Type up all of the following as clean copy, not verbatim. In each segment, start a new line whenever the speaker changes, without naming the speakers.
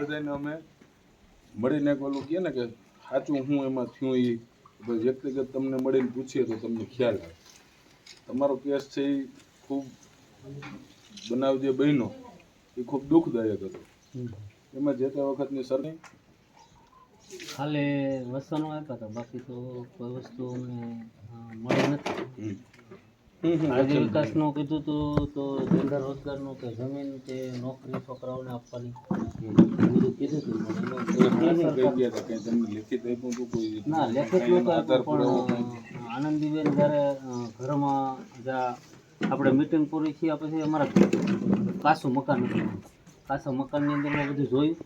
બધાને અમે મળીને ઓલું કહે ને કે સાચું હું એમાં થયું એ વ્યક્તિગત તમને મળીને પૂછીએ તો તમને ખ્યાલ આવે. તમારો કેસ છે એ ખૂબ બનાવ જે બન્યો એ ખૂબ દુઃખદાયક હતો. એમાં જે તે વખતની સરકાર
ખાલી વસનો આપ્યા હતા, બાકી તો કોઈ વસ્તુ અમને મળી નથી. આજે વિકાસનું કીધું હતું તો ધંધા રોજગારનું કે જમીન કે નોકરી છોકરાઓને આપવાની બધું કીધું હતું. ના, લેખિત નહોતું આપ્યું, પણ આનંદીબેન જ્યારે ઘરમાં જ્યાં આપણે મિટિંગ પૂરી થયા પછી અમારા કાચું મકાન હતું, કાચા મકાનની અંદર મેં બધું જોયું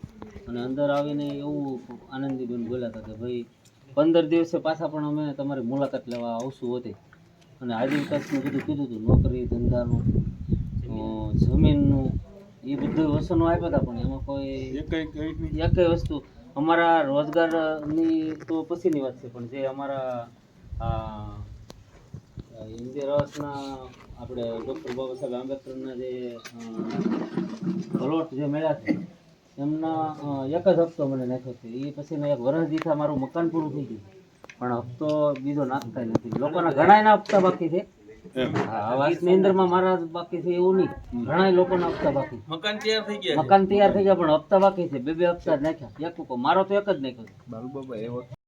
અને અંદર આવીને એવું આનંદીબેન બોલ્યા હતા કે ભાઈ 15 દિવસે પાછા પણ અમે તમારી મુલાકાત લેવા આવશું હતી. અને આજે વિકાસનું બધું કીધું હતું, નોકરી ધંધાનું જમીનનું એ બધું વસનો આપ્યા હતા, પણ એમાં કોઈ એકેય વસ્તુ અમારા રોજગારની તો પછીની વાત છે, પણ જે અમારા ઇન્દિરાવાસના આપણે ડૉક્ટર બાબા સાહેબ આંબેડકરના જે પ્લોટ જે મળ્યા છે એમના એક જ હપ્તો મને નાખ્યો છે. એ પછીના 1 વર્ષ દીઠા મારું મકાન પૂરું થઈ ગયું, પણ હપ્તો બીજો નાખતા નથી. લોકોના ઘણાયના હપ્તા બાકી છે. આવાસની અંદરમાં મારા બાકી છે એવું નહીં, ઘણા લોકોના હપ્તા બાકી. મકાન તૈયાર થઈ ગયા, પણ હપ્તા બાકી છે. 2 હપ્તા જ નાખ્યા. મારો તો એક જ નાખ્યો.